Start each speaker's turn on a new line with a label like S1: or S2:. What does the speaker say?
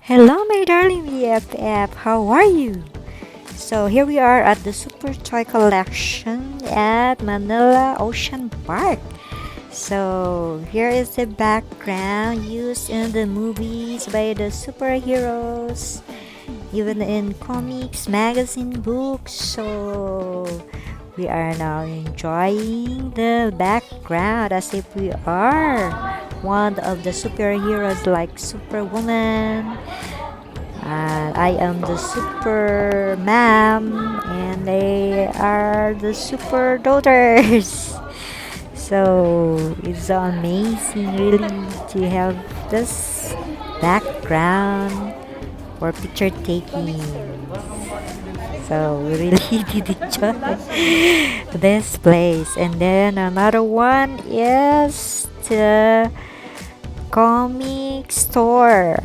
S1: Hello, my darling BFF. How are you? So here we are at the Super Toy Collection at Manila Ocean Park. So here is the background used in the movies by the superheroes, even in comics, magazine, books. So we are now enjoying the background as if we are one of the superheroes like Superwoman, and I am the super mom, and they are the super daughters. So it's so amazing, really, to have this background for picture taking. So we really did enjoy this place. And then another one is the comic store.